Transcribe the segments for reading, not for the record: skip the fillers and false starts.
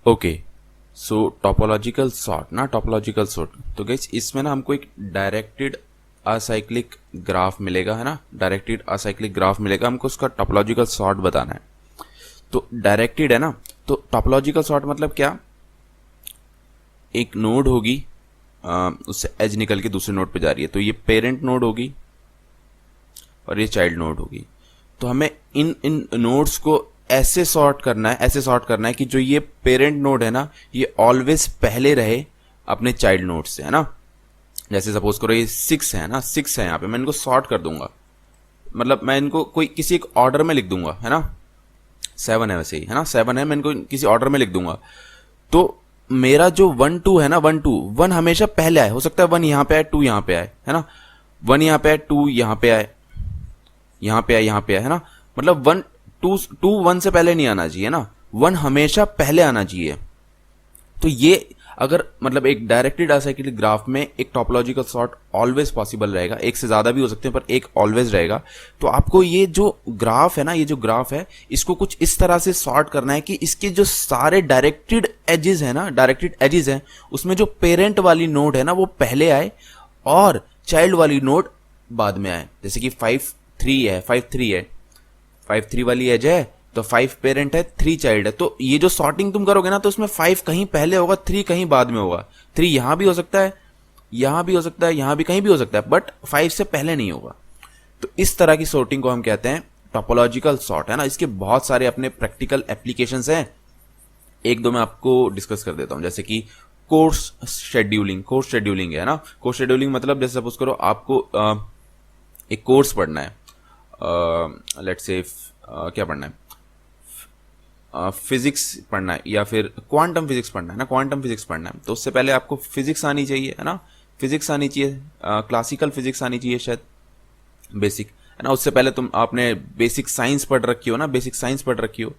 Okay, सो topological sort ना, topological sort, तो guys इसमें ना हमको एक डायरेक्टेड असाइक्लिक ग्राफ मिलेगा, है ना, डायरेक्टेड असाइक्लिक ग्राफ मिलेगा, हमको उसका टोपोलॉजिकल सॉर्ट बताना है। तो डायरेक्टेड है ना, तो टोपोलॉजिकल सॉर्ट मतलब क्या, एक नोड होगी, उससे एज निकल के दूसरे नोड पे जा रही है, तो ये पेरेंट नोड होगी और ये चाइल्ड नोड होगी। तो हमें इन इन नोड्स को ऐसे सॉर्ट करना है, ऐसे सॉर्ट करना है कि जो ये पेरेंट नोड है ना, ये ऑलवेज पहले रहे अपने चाइल्ड नोड से, है ना। जैसे सपोज करो ये 6 है ना, 6 है, यहाँ पे मैं इनको सॉर्ट कर दूंगा, मतलब मैं इनको कोई किसी एक ऑर्डर में लिख दूंगा, है ना। 7 है वैसे ही, है ना, 7 है, मैं इनको किसी ऑर्डर में लिख दूंगा। तो मेरा जो 1 2 है ना, 1 2 1 हमेशा पहले आए, हो सकता है 1 यहाँ पे आए, 2 यहाँ पे आए, है ना, 1 यहाँ पे आए, 2 यहाँ पे आए, यहाँ पे आए, यहाँ पे आए, है ना। मतलब 1 2 1 से पहले नहीं आना चाहिए ना, 1 हमेशा पहले आना चाहिए। तो ये अगर मतलब एक डायरेक्टेड असाइक्लिक ग्राफ में एक टोपोलॉजिकल सॉर्ट ऑलवेज पॉसिबल रहेगा, एक से ज्यादा भी हो सकते हैं पर एक ऑलवेज रहेगा। तो आपको ये जो ग्राफ है ना, ये जो ग्राफ है, इसको कुछ इस तरह से सॉर्ट करना है कि इसके जो सारे डायरेक्टेड एजेस है ना, डायरेक्टेड एजेस हैं, उसमें जो पेरेंट वाली नोड है ना वो पहले आए और चाइल्ड वाली नोड बाद में आए। जैसे कि 5 3 है, 5 3 है, 5 3 वाली एज है, तो 5 पेरेंट है, 3 चाइल्ड है। तो ये जो सॉर्टिंग तुम करोगे ना, तो उसमें 5 कहीं पहले होगा, 3 कहीं बाद में होगा। 3 यहां भी हो सकता है, यहां भी हो सकता है, यहां भी कहीं भी हो सकता है, बट 5 से पहले नहीं होगा। तो इस तरह की सॉर्टिंग को हम कहते हैं टोपोलॉजिकल सॉर्ट, है ना। इसके बहुत सारे अपने प्रैक्टिकल एप्लीकेशंस हैं, एक दो मैं आपको डिस्कस कर देता हूं। जैसे कि कोर्स शेड्यूलिंग है ना। कोर्स शेड्यूलिंग मतलब जैसे सपोज करो आपको एक कोर्स पढ़ना है, लेट्स से क्या पढ़ना है, फिजिक्स पढ़ना है या फिर क्वांटम फिजिक्स पढ़ना है ना, क्वांटम फिजिक्स पढ़ना है। तो उससे पहले आपको फिजिक्स आनी चाहिए, है ना, फिजिक्स आनी चाहिए, क्लासिकल फिजिक्स आनी चाहिए शायद, बेसिक, है ना। उससे पहले तुम आपने बेसिक साइंस पढ़ रखी हो ना, बेसिक साइंस पढ़ रखी हो।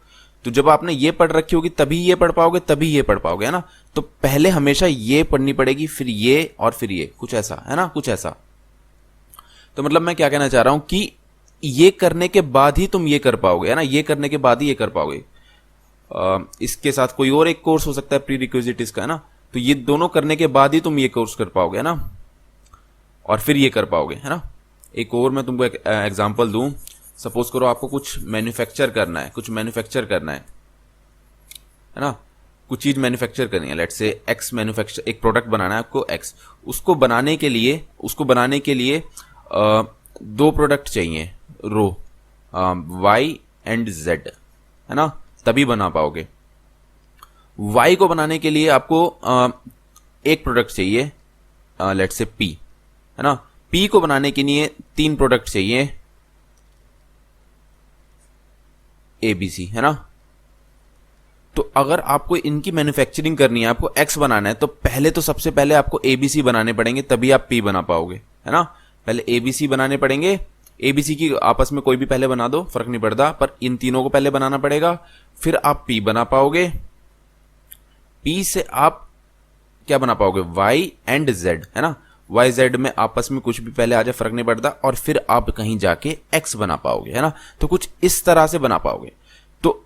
तो जब आपने ये पढ़ रखी होगी तभी ये पढ़ पाओगे, तभी ये पढ़ पाओगे, है ना। तो पहले हमेशा ये पढ़नी पड़ेगी, फिर ये, और फिर ये, कुछ ऐसा, है ना, कुछ ऐसा। तो मतलब मैं क्या कहना चाह रहा हूं कि ये करने के बाद ही तुम ये कर पाओगे, है ना, ये करने के बाद ही ये कर पाओगे। इसके साथ कोई और एक कोर्स हो सकता है प्री रिक्विजिट इसका, है ना। तो ये दोनों करने के बाद ही तुम ये कोर्स कर पाओगे, है ना, और फिर ये कर पाओगे, है ना। एक और मैं तुमको एक एग्जांपल दूं। सपोज करो आपको कुछ मैन्युफैक्चर करना है, कुछ मैन्युफैक्चर करना है ना, कुछ चीज मैन्युफैक्चर करनी है, लेट्स से एक्स मैन्युफैक्चर, एक प्रोडक्ट बनाना है आपको एक्स। उसको बनाने के लिए 2 प्रोडक्ट चाहिए, रो वाई एंड जेड, है ना, तभी बना पाओगे। वाई को बनाने के लिए आपको एक प्रोडक्ट चाहिए, लेट्स से पी, है ना। पी को बनाने के लिए 3 प्रोडक्ट चाहिए, एबीसी, है ना। तो अगर आपको इनकी मैन्युफैक्चरिंग करनी है, आपको एक्स बनाना है, तो पहले तो सबसे पहले आपको एबीसी बनाने पड़ेंगे, तभी आप पी बना पाओगे, है ना। पहले एबीसी बनाने पड़ेंगे, एबीसी की आपस में कोई भी पहले बना दो, फर्क नहीं पड़ता, पर इन तीनों को पहले बनाना पड़ेगा, फिर आप पी बना पाओगे। पी से आप क्या बना पाओगे, वाई एंड जेड, है ना। वाई जेड में आपस में कुछ भी पहले आ जाए, फर्क नहीं पड़ता, और फिर आप कहीं जाके एक्स बना पाओगे, है ना। तो कुछ इस तरह से बना पाओगे। तो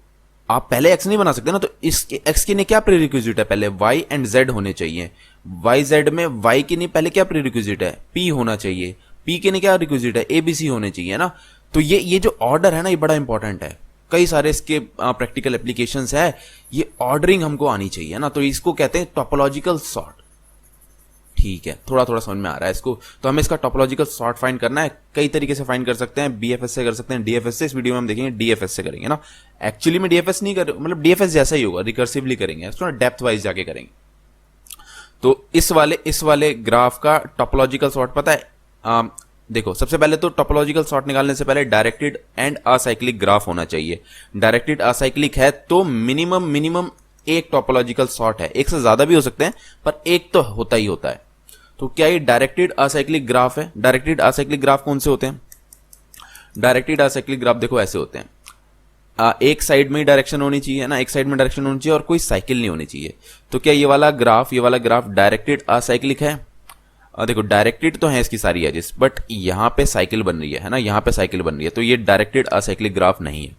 आप पहले एक्स नहीं बना सकते ना, तो इसके एक्स के लिए क्या प्रीरिक्विजिट है, पहले वाई एंड जेड होने चाहिए। वाई जेड में वाई के लिए पहले क्या प्रीरिक्विजिट है, पी होना चाहिए। पी के लिए क्या रिक्विजिट है, एबीसी होने चाहिए ना। तो ये जो ऑर्डर है ना, ये बड़ा इंपॉर्टेंट है। कई सारे इसके प्रैक्टिकल एप्लीकेशंस है, ये ऑर्डरिंग हमको आनी चाहिए ना। तो इसको कहते हैं टोपोलॉजिकल सॉर्ट। ठीक है, थोड़ा थोड़ा समझ में आ रहा है इसको। तो हमें इसका टोपोलॉजिकल सॉर्ट फाइंड करना है, कई तरीके से फाइंड कर सकते हैं। बीएफएस से कर सकते हैं, डीएफएस से, इस वीडियो में हम देखेंगे डीएफएस से करेंगे ना। एक्चुअली में डीएफएस नहीं कर, मतलब डीएफएस जैसा ही होगा, रिकर्सिवली करेंगे, इसको डेप्थ वाइज जाके करेंगे। तो इस वाले ग्राफ का टोपोलॉजिकल सॉर्ट पता है, देखो सबसे पहले तो टोपोलॉजिकल सॉर्ट निकालने से पहले डायरेक्टेड एंड असाइक्लिक ग्राफ होना चाहिए। डायरेक्टेड असाइक्लिक है तो मिनिमम एक टोपोलॉजिकल सॉर्ट है, एक से ज्यादा भी हो सकते हैं, पर एक तो होता ही होता है। तो क्या ये डायरेक्टेड असाइक्लिक ग्राफ है? डायरेक्टेड असाइक्लिक ग्राफ कौन से होते हैं? डायरेक्टेड असाइक्लिक ग्राफ देखो ऐसे होते हैं, एक साइड में ही डायरेक्शन होनी चाहिए ना, एक साइड में डायरेक्शन होनी चाहिए और कोई साइकिल नहीं होनी चाहिए। तो क्या ये वाला ग्राफ डायरेक्टेड असाइक्लिक है? देखो डायरेक्टेड तो है इसकी सारी एजेस, बट यहां पे साइकिल बन रही है ना, यहां पे साइकिल बन रही है, तो ये डायरेक्टेड असाइक्लिक ग्राफ नहीं है।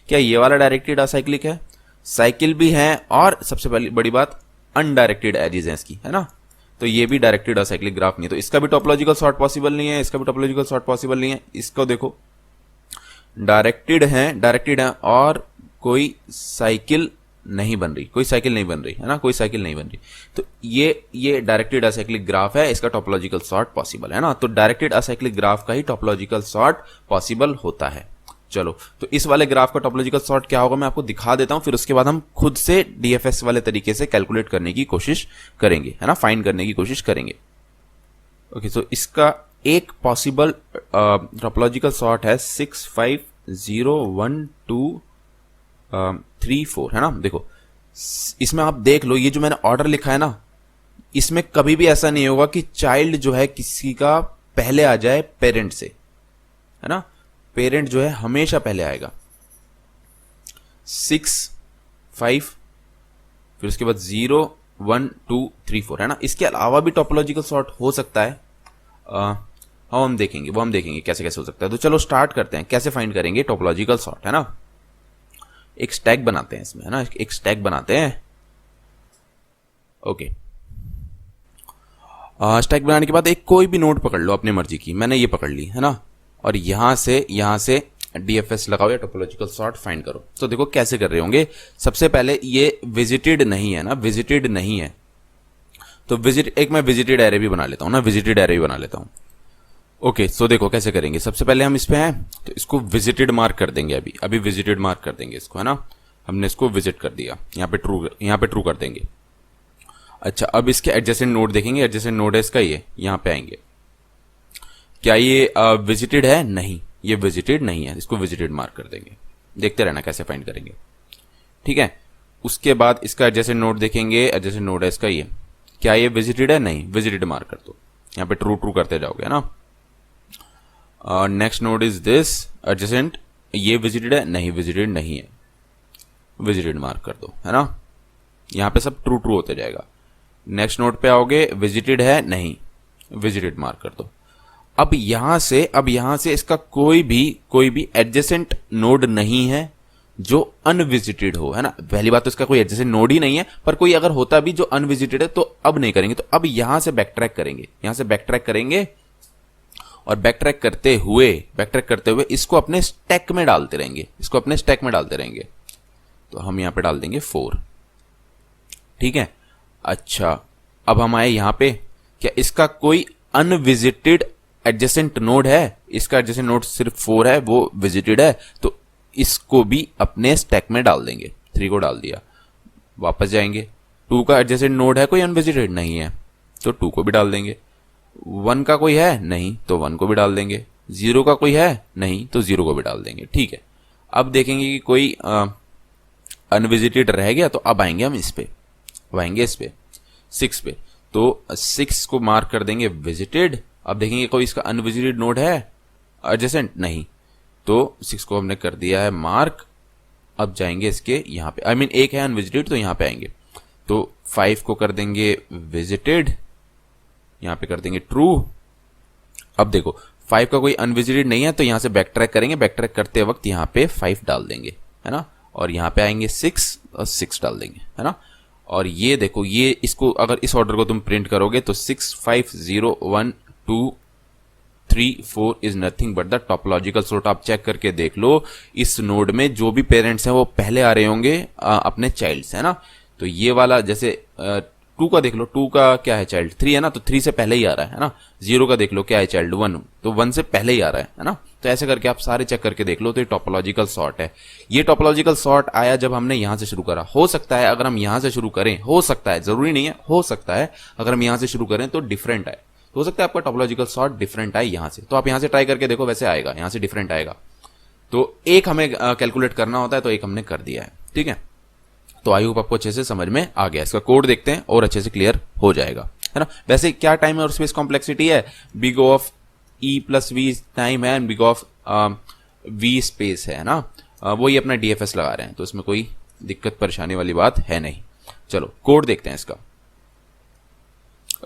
क्या ये वाला डायरेक्टेड असाइक्लिक है? साइकिल भी है और सबसे पहली बड़ी बात अनडायरेक्टेड एजेस हैं इसकी, है ना। तो ये भी डायरेक्टेड असाइक्लिक ग्राफ नहीं है, तो इसका भी टोपोलॉजिकल सॉर्ट पॉसिबल नहीं है, इसका भी टोपोलॉजिकल सॉर्ट पॉसिबल नहीं है। इसको देखो डायरेक्टेड है और कोई साइकिल नहीं बन रही, कोई साइकिल नहीं बन रही, है ना, कोई साइकिल नहीं बन रही। तो ये डायरेक्टेड असाइक्लिक ग्राफ है, इसका टोपोलॉजिकल सॉर्ट पॉसिबल है ना। तो डायरेक्टेड असाइक्लिक ग्राफ का ही टोपोलॉजिकल सॉर्ट पॉसिबल होता है। चलो, तो इस वाले ग्राफ का टोपोलॉजिकल सॉर्ट क्या होगा मैं आपको दिखा देता हूं, फिर उसके बाद हम खुद से डीएफएस वाले तरीके से कैलकुलेट करने की कोशिश करेंगे, है ना, फाइंड करने की कोशिश करेंगे। ओके, तो इसका एक पॉसिबल टोपोलॉजिकल सॉर्ट है 6 5 0 1 2 3 4, है ना। देखो इसमें आप देख लो, ये जो मैंने ऑर्डर लिखा है ना, इसमें कभी भी ऐसा नहीं होगा कि चाइल्ड जो है किसी का पहले आ जाए पेरेंट से, है ना। पेरेंट जो है हमेशा पहले आएगा। 6 5 फिर उसके बाद 0 1 2 3 4, है ना। इसके अलावा भी टोपोलॉजिकल सॉर्ट हो सकता है, हम देखेंगे कैसे कैसे हो सकता है। तो चलो स्टार्ट करते हैं, कैसे फाइंड करेंगे टोपोलॉजिकल सॉर्ट, है ना। एक स्टैक बनाते हैं इसमें, है ना, एक स्टैक बनाते हैं। ओके, स्टैक बनाने के बाद एक कोई भी नोड पकड़ लो अपनी मर्जी की, मैंने ये पकड़ ली, है ना। और यहां से डीएफएस लगाओ या टोपोलॉजिकल सॉर्ट फाइंड करो। तो देखो कैसे कर रहे होंगे। सबसे पहले ये विजिटेड नहीं है ना, विजिटेड नहीं है, तो मैं विजिटेड एरे भी बना लेता हूं ना, विजिटेड एरे भी बना लेता हूं। ओके, सो देखो कैसे करेंगे। सबसे पहले हम इस पे हैं तो इसको विजिटेड मार्क कर देंगे, अभी विजिटेड मार्क कर देंगे इसको, है ना। हमने इसको विजिट कर दिया, यहाँ पे ट्रू कर देंगे। अच्छा, अब इसके एडजेसेंट नोड देखेंगे, एडजेसेंट नोड है इसका ये, यहाँ पे आएंगे। क्या ये विजिटेड है? नहीं, ये विजिटेड नहीं है, इसको विजिटेड मार्क कर देंगे। देखते रहना कैसे फाइंड करेंगे, ठीक है। उसके बाद इसका एडजेसेंट नोड देखेंगे, एडजेसेंट नोड है इसका ये, क्या ये विजिटेड है? नहीं, विजिटेड मार्क कर दो, यहाँ पे ट्रू करते जाओगे, है ना। Next node is this adjacent, ये विजिटेड है? नहीं, विजिटेड नहीं है, विजिटेड मार्क कर दो, है ना। यहाँ पे सब ट्रू होते जाएगा। नेक्स्ट नोड पे आओगे, विजिटेड है? नहीं, विजिटेड मार्क कर दो। अब यहां से इसका कोई भी एडजेसेंट नोड नहीं है जो अनविजिटेड हो, है ना। पहली बात तो इसका कोई एडजेसेंट नोड ही नहीं है, पर कोई अगर होता भी जो अनविजिटेड है तो अब नहीं करेंगे। तो अब यहां से बैकट्रैक करेंगे, और बैकट्रैक करते हुए इसको अपने स्टैक में डालते रहेंगे, तो हम यहां पे डाल देंगे 4, ठीक है। अच्छा, अब हम आए यहां पे, क्या इसका कोई अनविजिटेड एडजेसेंट नोड है? इसका एडजेसेंट नोड सिर्फ 4 है, वो विजिटेड है, तो इसको भी अपने स्टैक में डाल देंगे। 3 को डाल दिया, वापस जाएंगे। 2 का एडजेसेंट नोड है, कोई अनविजिटेड नहीं है, तो 2 को भी डाल देंगे। 1 का कोई है? नहीं, तो 1 को भी डाल देंगे। 0 का कोई है? नहीं, तो 0 को भी डाल देंगे, ठीक है। अब देखेंगे कि कोई अनविजिटेड रह गया, तो अब आएंगे हम इस पे 6 पे, तो 6 को मार्क कर देंगे विजिटेड। अब देखेंगे कोई इसका अनविजिटेड नोड है एडजेसेंट? नहीं, तो 6 को हमने कर दिया है मार्क। अब जाएंगे इसके यहाँ पे, एक है अनविजिटेड, तो यहाँ पे आएंगे, तो 5 को कर देंगे विजिटेड, यहाँ पे कर देंगे ट्रू। अब देखो 5 का कोई अनविजिटेड नहीं है, तो यहां से बैकट्रैक करेंगे, बैकट्रैक करते वक्त यहाँ पे 5 डाल देंगे, है ना। और यहाँ पे आएंगे 6 और 6 डाल देंगे, है ना। और ये देखो, ये इसको अगर इस ऑर्डर को तुम प्रिंट करोगे तो 6 5 0 1 2 3 4 is nothing but the topological sort. आप चेक करके देख लो, इस नोड में जो भी पेरेंट्स हैं वो पहले आ रहे होंगे अपने चाइल्ड से, है ना। तो ये वाला जैसे 2 का देख लो, 2 का क्या है चाइल्ड? 3 है ना, तो 3 से पहले ही आ रहा है ना। 0 का देख लो क्या है चाइल्ड? 1, तो 1 से पहले ही आ रहा है ना। तो ऐसे करके आप सारे चेक करके देख लो, तो ये टोपोलॉजिकल सॉर्ट है। ये टोपोलॉजिकल सॉर्ट आया जब हमने यहां से शुरू करा। हो सकता है अगर हम यहां से शुरू करें, हो सकता है, जरूरी नहीं है, हो सकता है अगर हम यहां से शुरू करें तो डिफरेंट आए, तो हो सकता है आपका टोपोलॉजिकल सॉर्ट डिफरेंट आए यहां से। तो आप यहां से ट्राई करके देखो, वैसे आएगा, यहां से डिफरेंट आएगा। तो एक हमें कैलकुलेट करना होता है, तो एक हमने कर दिया है, ठीक है। तो आई होप आपको अच्छे से समझ में आ गया। इसका कोड देखते हैं और अच्छे से क्लियर हो जाएगा, है ना। वैसे क्या टाइम और स्पेस कॉम्प्लेक्सिटी है? Big of E plus V time है and big of V space है ना। वही अपना डीएफएस लगा रहे हैं, तो इसमें कोई दिक्कत परेशानी वाली बात है नहीं। चलो कोड देखते हैं इसका।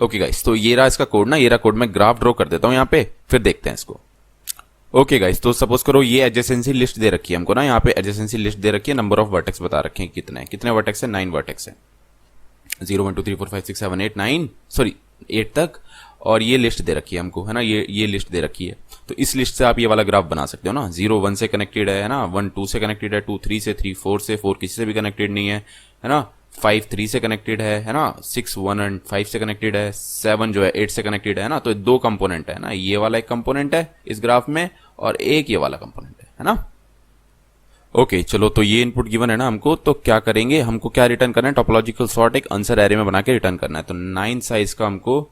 ओके गाइस, तो ये रहा इसका कोड ना, ये रहा कोड। मैं ग्राफ ड्रॉ कर देता हूं यहाँ पे, फिर देखते हैं इसको। ओके गाइस, तो सपोज करो ये एडजेसेंसी लिस्ट दे रखी है हमको ना, यहाँ पे एडजेसेंसी लिस्ट दे रखी है, नंबर ऑफ वर्टेक्स बता रखे हैं कितने वर्टेक्स है, 9 वर्टेक्स है, 0 1 2 3 4 5 6 7 8 9 सॉरी 8 तक, और ये लिस्ट दे रखी है हमको, है ना, ये लिस्ट दे रखी है। तो इस लिस्ट से आप ये वाला ग्राफ बना सकते हो ना, 0 1 से कनेक्टेड है ना, 1 2 से कनेक्टेड है, 2 3 से, 3 4 से, 4 किसी से भी कनेक्टेड नहीं है ना, 5 3 से कनेक्टेड है ना, 6 1 एंड 5 से कनेक्टेड है, 7 जो है 8 से कनेक्टेड है ना। तो दो कंपोनेंट है ना, ये वाला एक कंपोनेंट है इस ग्राफ में और एक ये वाला कंपोनेंट है ना। ओके चलो, तो ये इनपुट गिवन है ना हमको, तो क्या करेंगे, हमको क्या रिटर्न करना है, टोपोलॉजिकल सॉर्ट एक आंसर एरे में बना के रिटर्न करना है। तो 9 साइज का हमको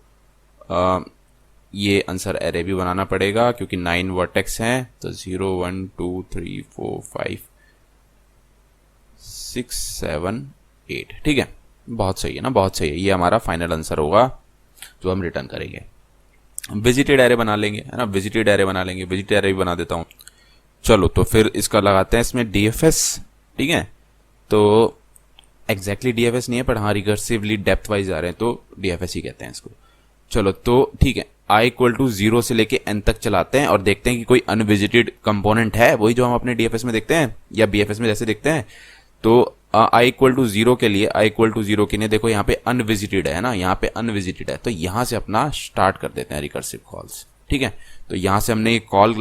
ये आंसर एरे भी बनाना पड़ेगा क्योंकि 9 वर्टेक्स हैं। तो 0 1 2 3 4 5 6 7 8, ठीक है, बहुत सही है ना, बहुत सही है। ये हमारा फाइनल आंसर होगा जो हम रिटर्न करेंगे। विजिटेड एरे बना लेंगे, है ना, विजिटेड एरे बना लेंगे, विजिटेड एरे भी बना देता हूं। चलो तो फिर इसका लगाते हैं इसमें डीएफएस, ठीक है। तो एग्जैक्टली डीएफएस नहीं है, पर हाँ रिकर्सिवली डेप्थ वाइज आ रहे हैं तो डीएफएस ही कहते हैं इसको। चलो तो ठीक है, i इक्वल टू 0 से लेके n तक चलाते हैं और देखते हैं कि कोई अनविजिटेड कंपोनेंट है, वही जो हम अपने डीएफएस में देखते हैं या बीएफएस में जैसे देखते हैं। तो i इक्वल टू 0 के लिए, i इक्वल टू 0 के लिए देखो यहाँ पे अनविजिटेड है ना, यहाँ पे अनविजिटेड है, तो यहां से अपना स्टार्ट कर देते हैं रिकर्सिव कॉल्स, ठीक है। तो यहां से हमने कॉल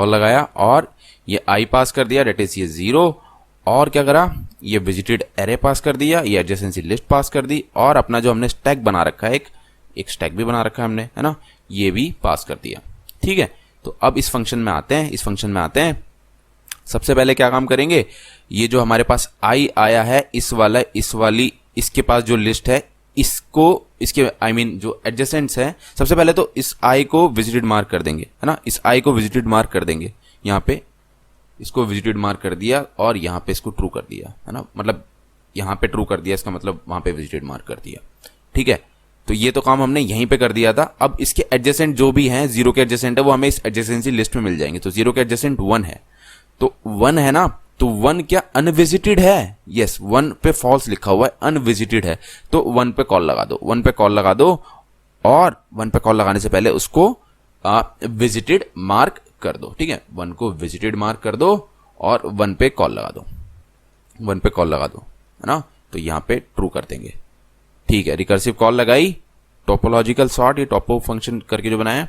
लगाया और ये i पास कर दिया, डेट इज ये 0, और क्या करा, ये विजिटेड एरे पास कर दिया, ये एडजेसेंसी लिस्ट पास कर दी, और अपना जो हमने स्टैक बना रखा है, एक स्टैक भी बना रखा है हमने, है ना, ये भी पास कर दिया, ठीक है। तो अब इस फंक्शन में आते हैं, सबसे पहले क्या काम करेंगे, ये जो हमारे पास i आया है, इसके पास जो लिस्ट है, इसके जो एडजेसेंट्स है, सबसे पहले तो इस i को विजिटेड मार्क कर देंगे, है ना, इस i को विजिटेड मार्क कर देंगे, यहाँ पे इसको विजिटेड मार्क कर दिया और यहाँ पे इसको ट्रू कर दिया, है ना, मतलब यहाँ पे ट्रू कर दिया, इसका मतलब वहां पे विजिटेड मार्क कर दिया, ठीक है। तो ये तो काम हमने यहीं पे कर दिया था। अब इसके एडजेसेंट जो भी हैं, 0 के एडजेसेंट है, वो हमें इस एडजेसेंसी लिस्ट में मिल जाएंगे। तो 0 के एडजेसेंट 1 है, तो 1 है ना, तो 1 क्या अनविजिटेड है, यस, 1 पे फॉल्स लिखा हुआ है, अनविजिटेड है, तो 1 पे कॉल लगा दो, 1 पे कॉल लगा दो, और 1 पे कॉल लगाने से पहले उसको विजिटेड मार्क कर दो, ठीक है, 1 को विजिटेड मार्क कर दो और 1 पे कॉल लगा दो, 1 पे कॉल लगा दो, है ना। तो यहां पे ट्रू कर देंगे, ठीक है, रिकर्सिव कॉल लगाई, टोपोलॉजिकल सॉर्ट, ये टॉपो फंक्शन करके जो बनाया।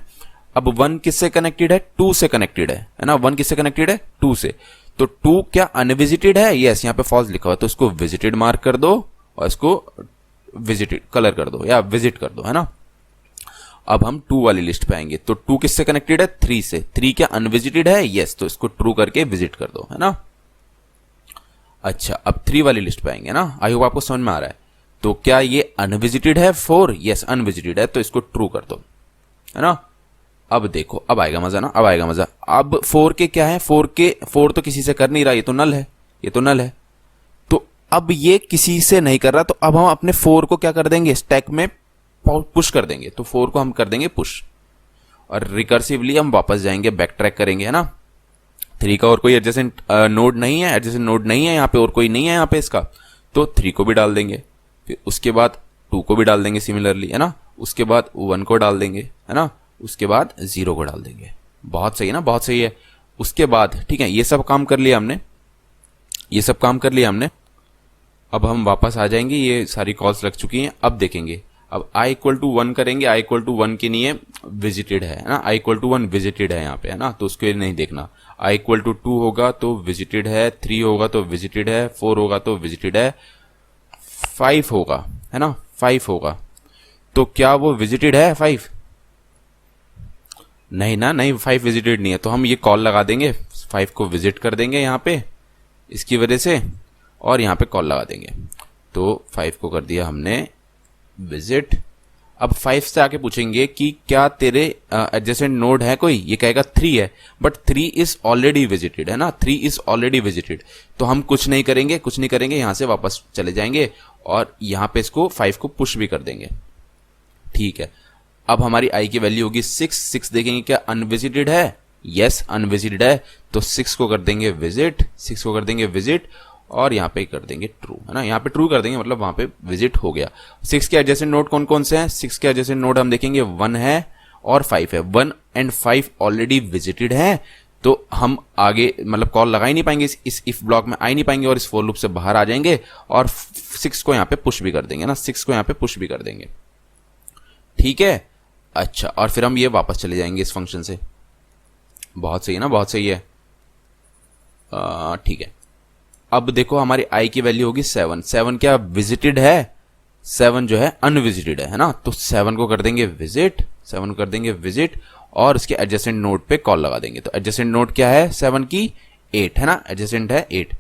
अब 1 किससे कनेक्टेड है, 2 से कनेक्टेड है ना, 1 किससे कनेक्टेड है, 2 से, तो 2 क्या अनविजिटेड है, यस, यहाँ पे फॉल्स लिखा हुआ है, तो इसको विजिटेड मार्क कर दो और इसको विजिटेड कलर कर दो या विजिट कर दो, है ना। अब हम 2 वाली लिस्ट पे आएंगे, तो 2 किससे कनेक्टेड है, 3 से, 3 क्या अनविजिटेड है, यस, तो इसको ट्रू करके विजिट कर दो, है ना। अच्छा, अब 3 वाली लिस्ट पे आएंगे ना, आई होप आपको समझ में आ रहा है। तो क्या ये अनविजिटेड है, 4, यस अनविजिटेड है, तो इसको ट्रू कर दो, है ना। अब देखो, अब आएगा मजा ना, अब आएगा मजा। अब 4 के क्या है, 4 तो किसी से कर नहीं रहा, ये तो नल है, ये तो नल है, तो अब ये किसी से नहीं कर रहा, तो अब हम अपने 4 को क्या कर देंगे, स्टैक में पुश कर देंगे, तो 4 को हम कर देंगे पुश, और रिकर्सिवली हम वापस जाएंगे, बैक ट्रैक करेंगे, है ना। 3 का और कोई एडजेसेंट नोड नहीं है, यहाँ पे और कोई नहीं है यहाँ पे इसका, तो 3 को भी डाल देंगे, फिर उसके बाद 2 को भी डाल देंगे सिमिलरली, है ना, उसके बाद 1 को डाल देंगे, है ना, उसके बाद 0 को डाल देंगे। बहुत सही है ना, बहुत सही है। उसके बाद ठीक है, ये सब काम कर लिया हमने, अब हम वापस आ जाएंगे, ये सारी कॉल्स लग चुकी हैं। अब देखेंगे, अब i इक्वल टू 1 करेंगे, i इक्वल टू 1 के लिए विजिटेड है ना, i इक्वल टू 1 विजिटेड है यहाँ पे, है ना, तो उसके लिए नहीं देखना। i इक्वल टू 2 होगा तो विजिटेड है, 3 होगा तो विजिटेड है, 4 होगा तो विजिटेड है, 5 होगा, है ना, 5 होगा, तो क्या वो विजिटेड है 5? नहीं ना, नहीं, 5 विजिटेड नहीं है, तो हम ये कॉल लगा देंगे, 5 को विजिट कर देंगे यहाँ पे इसकी वजह से, और यहाँ पे कॉल लगा देंगे, तो 5 को कर दिया हमने विजिट। अब 5 से आके पूछेंगे कि क्या तेरे एडजेसेंट नोड है कोई, ये कहेगा 3 है, बट 3 इज ऑलरेडी विजिटेड, है ना, 3 इज ऑलरेडी विजिटेड, तो हम कुछ नहीं करेंगे, यहां से वापस चले जाएंगे और यहां पे इसको 5 को पुश भी कर देंगे, ठीक है। अब हमारी i की वैल्यू होगी 6 देखेंगे क्या अनविजिटेड है, यस अनविजिटेड है, तो 6 को कर देंगे विजिट, और यहाँ पे कर देंगे ट्रू, है ना, यहाँ पे ट्रू कर देंगे, मतलब वहां पे विजिट हो गया। 6 के एडजेसेंट नोड कौन कौन से हैं, 6 के एडजेसेंट नोड हम देखेंगे 1 है और 5 है, 1 and 5 ऑलरेडी विजिटेड है, तो हम आगे मतलब कॉल लगा ही नहीं पाएंगे, इस इफ ब्लॉक में आ ही नहीं पाएंगे और इस फॉर लूप से बाहर आ जाएंगे और 6 को यहाँ पे पुश भी कर देंगे ना, 6 को यहाँ पे पुश भी कर देंगे। ठीक है, अच्छा, और फिर हम ये वापस चले जाएंगे इस फंक्शन से। बहुत सही है ना, बहुत सही है। ठीक है, अब देखो हमारी आई की वैल्यू होगी 7। 7 क्या विजिटेड है? 7 जो है अनविजिटेड है ना, तो 7 को कर देंगे विजिट, 7 को कर देंगे विजिट और इसके एडजेसेंट नोड पे कॉल लगा देंगे। तो एडजेसेंट नोड क्या है 7 की? 8 है ना, एडजेसेंट है 8,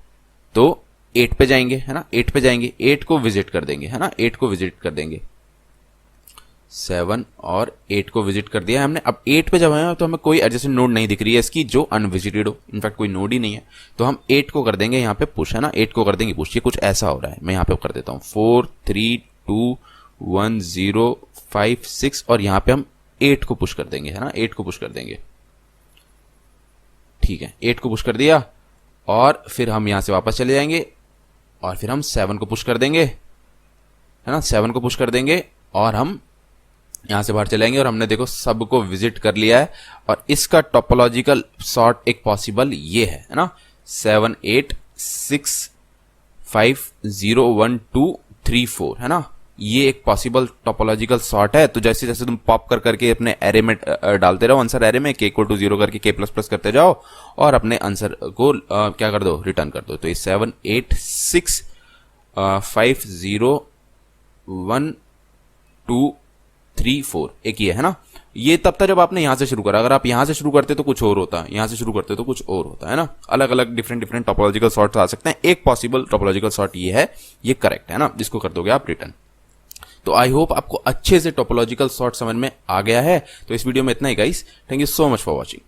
तो 8 पे जाएंगे है ना, 8 पे जाएंगे, 8 को विजिट कर देंगे है ना, 8 को विजिट कर देंगे। 7 और 8 को विजिट कर दिया है हमने। अब 8 पे जब आए तो हमें कोई एडजेसेंट नोड नहीं दिख रही है इसकी जो अनविजिटेड हो, इनफैक्ट कोई नोड ही नहीं है, तो हम 8 को कर देंगे यहाँ पे पुश है ना, 8 को कर देंगे पुश। ये कुछ ऐसा हो रहा है, मैं यहाँ पे कर देता हूँ 4 3 2 1 0 5 6 और यहाँ पे हम 8 को पुश कर देंगे है ना, 8 को पुश कर देंगे। ठीक है, 8 को पुश कर दिया और फिर हम यहां से वापस चले जाएंगे और फिर हम 7 को पुश कर देंगे है ना, 7 को पुश कर देंगे और हम यहां से बाहर चलेंगे और हमने देखो सबको विजिट कर लिया है। और इसका टोपोलॉजिकल सॉर्ट एक पॉसिबल ये है ना, 7 8 6 5 0 1 2 3 4 है ना, ये एक पॉसिबल टोपोलॉजिकल सॉर्ट है। तो जैसे जैसे तुम पॉप कर करके अपने एरे में डालते रहो आंसर एरे में, k = 0 करके k++ करते जाओ और अपने आंसर को क्या कर दो, रिटर्न कर दो। तो ये 7 8 6 5 0 1 2 3 4 एक ये है ना, ये तब तक जब आपने यहां से शुरू करा। अगर आप यहां से शुरू करते तो कुछ और होता, यहां से शुरू करते तो कुछ और होता है ना। अलग अलग डिफरेंट टोपोलॉजिकल सॉर्ट्स आ सकते हैं, एक पॉसिबल टोपोलॉजिकल सॉर्ट ये है, ये करेक्ट है ना, जिसको कर दोगे आप रिटर्न। तो आई होप आपको अच्छे से टोपोलॉजिकल सॉर्ट समझ में आ गया है। तो इस वीडियो में इतना ही guys, thank you so much for watching.